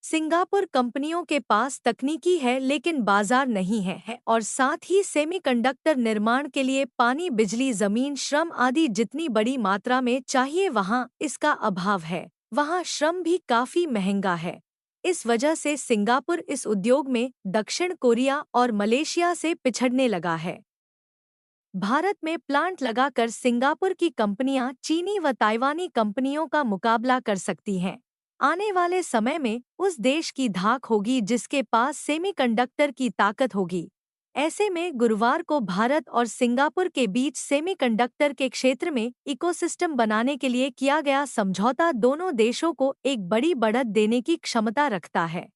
Singapore कंपनियों के पास तकनीकी है लेकिन बाजार नहीं है और साथ ही सेमीकंडक्टर निर्माण के लिए पानी, बिजली, जमीन, श्रम आदि जितनी बड़ी मात्रा में चाहिए वहां इसका अभाव है। वहां श्रम भी काफी महंगा है। इस वजह से सिंगापुर इस उद्योग में दक्षिण कोरिया और मलेशिया से पिछड़ने लगा है। भारत में प्लांट लगाकर सिंगापुर की कंपनियां चीनी व ताइवानी कंपनियों का मुकाबला कर सकती हैं। आने वाले समय में उस देश की धाक होगी जिसके पास सेमीकंडक्टर की ताकत होगी। ऐसे में गुरुवार को भारत और सिंगापुर के बीच सेमीकंडक्टर के क्षेत्र में इकोसिस्टम बनाने के लिए किया गया समझौता दोनों देशों को एक बड़ी बढ़त देने की क्षमता रखता है।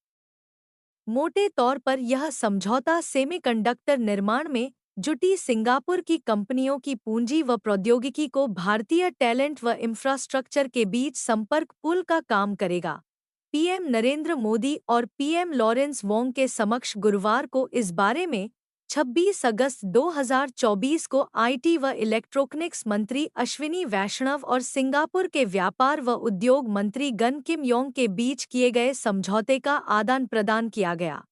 मोटे तौर पर यह समझौता सेमीकंडक्टर निर्माण में जुटी सिंगापुर की कंपनियों की पूंजी व प्रौद्योगिकी को भारतीय टैलेंट व इंफ्रास्ट्रक्चर के बीच संपर्क पुल का काम करेगा। पीएम नरेंद्र मोदी और पीएम लॉरेंस वोंग के समक्ष गुरुवार को इस बारे में 26 अगस्त 2024 को आईटी व इलेक्ट्रॉनिक्स मंत्री अश्विनी वैष्णव और सिंगापुर के व्यापार व उद्योग मंत्री गन किम योंग के बीच किए गए समझौते का आदान प्रदान किया गया।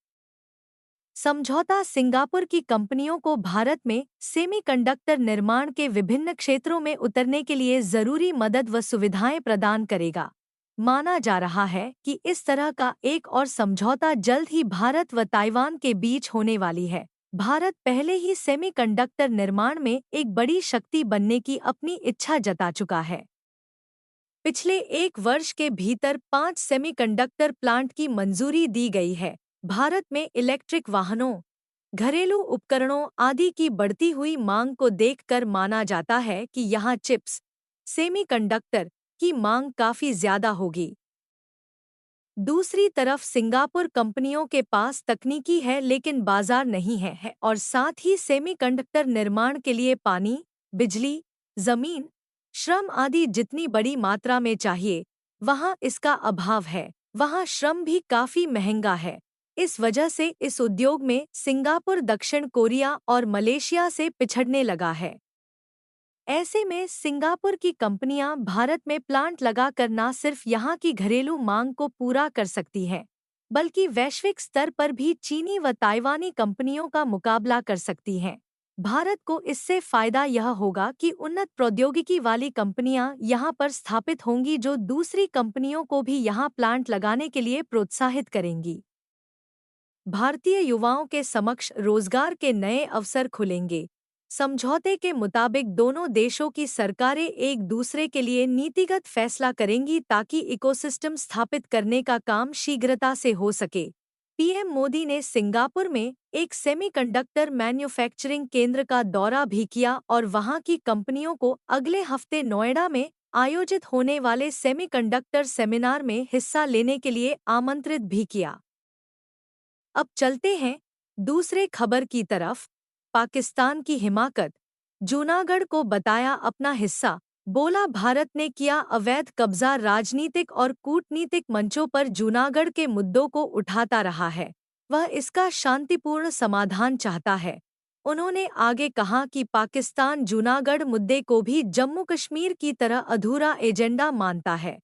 समझौता सिंगापुर की कंपनियों को भारत में सेमीकंडक्टर निर्माण के विभिन्न क्षेत्रों में उतरने के लिए जरूरी मदद व सुविधाएं प्रदान करेगा। माना जा रहा है कि इस तरह का एक और समझौता जल्द ही भारत व ताइवान के बीच होने वाली है। भारत पहले ही सेमीकंडक्टर निर्माण में एक बड़ी शक्ति बनने की अपनी इच्छा जता चुका है। पिछले एक वर्ष के भीतर 5 सेमीकंडक्टर प्लांट की मंजूरी दी गई है। भारत में इलेक्ट्रिक वाहनों, घरेलू उपकरणों आदि की बढ़ती हुई मांग को देखकर माना जाता है कि यहां चिप्स, सेमीकंडक्टर की मांग काफी ज्यादा होगी। दूसरी तरफ सिंगापुर कंपनियों के पास तकनीकी है लेकिन बाजार नहीं है और साथ ही सेमीकंडक्टर निर्माण के लिए पानी, बिजली, जमीन, श्रम आदि जितनी बड़ी मात्रा में चाहिए वहां इसका अभाव है। वहां श्रम भी काफी महंगा है। इस वजह से इस उद्योग में सिंगापुर दक्षिण कोरिया और मलेशिया से पिछड़ने लगा है। ऐसे में सिंगापुर की कंपनियां भारत में प्लांट लगाकर न सिर्फ यहां की घरेलू मांग को पूरा कर सकती हैं, बल्कि वैश्विक स्तर पर भी चीनी व ताइवानी कंपनियों का मुकाबला कर सकती हैं। भारत को इससे फायदा यह होगा कि उन्नत प्रौद्योगिकी वाली कंपनियां यहां पर स्थापित होंगी जो दूसरी कंपनियों को भी यहां प्लांट लगाने के लिए प्रोत्साहित करेंगी। भारतीय युवाओं के समक्ष रोजगार के नए अवसर खुलेंगे। समझौते के मुताबिक दोनों देशों की सरकारें एक दूसरे के लिए नीतिगत फैसला करेंगी ताकि इकोसिस्टम स्थापित करने का काम शीघ्रता से हो सके। पीएम मोदी ने सिंगापुर में एक सेमीकंडक्टर मैन्युफैक्चरिंग केंद्र का दौरा भी किया और वहां की कंपनियों को अगले हफ्ते नोएडा में आयोजित होने वाले सेमीकंडक्टर सेमिनार में हिस्सा लेने के लिए आमंत्रित भी किया। अब चलते हैं दूसरे खबर की तरफ। पाकिस्तान की हिमाकत, जूनागढ़ को बताया अपना हिस्सा, बोला भारत ने किया अवैध कब्जा। राजनीतिक और कूटनीतिक मंचों पर जूनागढ़ के मुद्दों को उठाता रहा है। वह इसका शांतिपूर्ण समाधान चाहता है। उन्होंने आगे कहा कि पाकिस्तान जूनागढ़ मुद्दे को भी जम्मू कश्मीर की तरह अधूरा एजेंडा मानता है।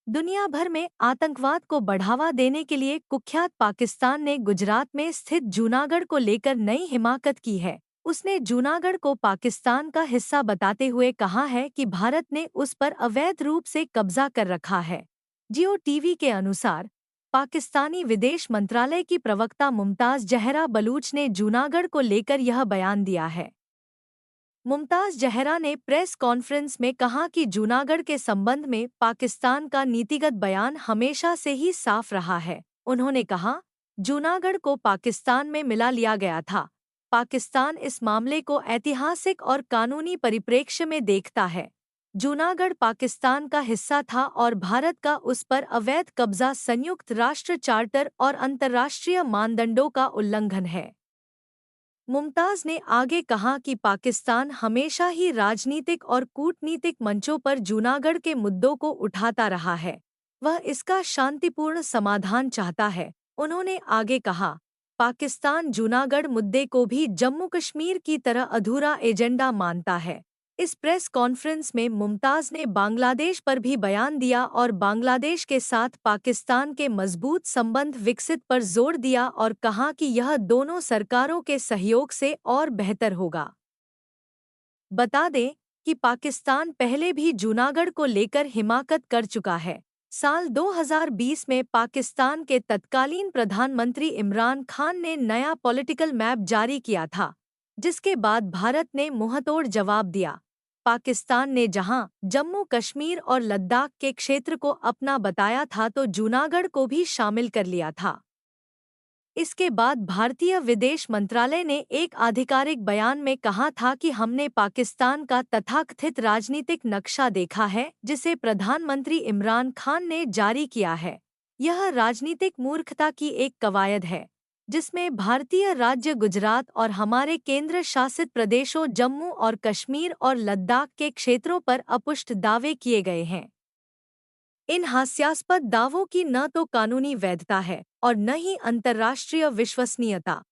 दुनिया भर में आतंकवाद को बढ़ावा देने के लिए कुख्यात पाकिस्तान ने गुजरात में स्थित जूनागढ़ को लेकर नई हिमाकत की है। उसने जूनागढ़ को पाकिस्तान का हिस्सा बताते हुए कहा है कि भारत ने उस पर अवैध रूप से कब्जा कर रखा है। जियो टीवी के अनुसार पाकिस्तानी विदेश मंत्रालय की प्रवक्ता मुमताज जहरा बलूच ने जूनागढ़ को लेकर यह बयान दिया है। मुमताज जहरा ने प्रेस कॉन्फ्रेंस में कहा कि जूनागढ़ के संबंध में पाकिस्तान का नीतिगत बयान हमेशा से ही साफ रहा है। उन्होंने कहा, जूनागढ़ को पाकिस्तान में मिला लिया गया था। पाकिस्तान इस मामले को ऐतिहासिक और कानूनी परिप्रेक्ष्य में देखता है। जूनागढ़ पाकिस्तान का हिस्सा था और भारत का उस पर अवैध कब्जा संयुक्त राष्ट्र चार्टर और अंतर्राष्ट्रीय मानदंडों का उल्लंघन है। मुमताज ने आगे कहा कि पाकिस्तान हमेशा ही राजनीतिक और कूटनीतिक मंचों पर जूनागढ़ के मुद्दों को उठाता रहा है। वह इसका शांतिपूर्ण समाधान चाहता है। उन्होंने आगे कहा, पाकिस्तान जूनागढ़ मुद्दे को भी जम्मू कश्मीर की तरह अधूरा एजेंडा मानता है। इस प्रेस कॉन्फ्रेंस में मुमताज ने बांग्लादेश पर भी बयान दिया और बांग्लादेश के साथ पाकिस्तान के मजबूत संबंध विकसित पर जोर दिया और कहा कि यह दोनों सरकारों के सहयोग से और बेहतर होगा। बता दें कि पाकिस्तान पहले भी जूनागढ़ को लेकर हिमाकत कर चुका है। साल 2020 में पाकिस्तान के तत्कालीन प्रधानमंत्री इमरान खान ने नया पॉलिटिकल मैप जारी किया था, जिसके बाद भारत ने मुंहतोड़ जवाब दिया। पाकिस्तान ने जहां जम्मू कश्मीर और लद्दाख के क्षेत्र को अपना बताया था तो जूनागढ़ को भी शामिल कर लिया था। इसके बाद भारतीय विदेश मंत्रालय ने एक आधिकारिक बयान में कहा था कि हमने पाकिस्तान का तथाकथित राजनीतिक नक्शा देखा है जिसे प्रधानमंत्री इमरान खान ने जारी किया है। यह राजनीतिक मूर्खता की एक कवायद है जिसमें भारतीय राज्य गुजरात और हमारे केंद्र शासित प्रदेशों जम्मू और कश्मीर और लद्दाख के क्षेत्रों पर अपुष्ट दावे किए गए हैं। इन हास्यास्पद दावों की न तो कानूनी वैधता है और न ही अंतर्राष्ट्रीय विश्वसनीयता।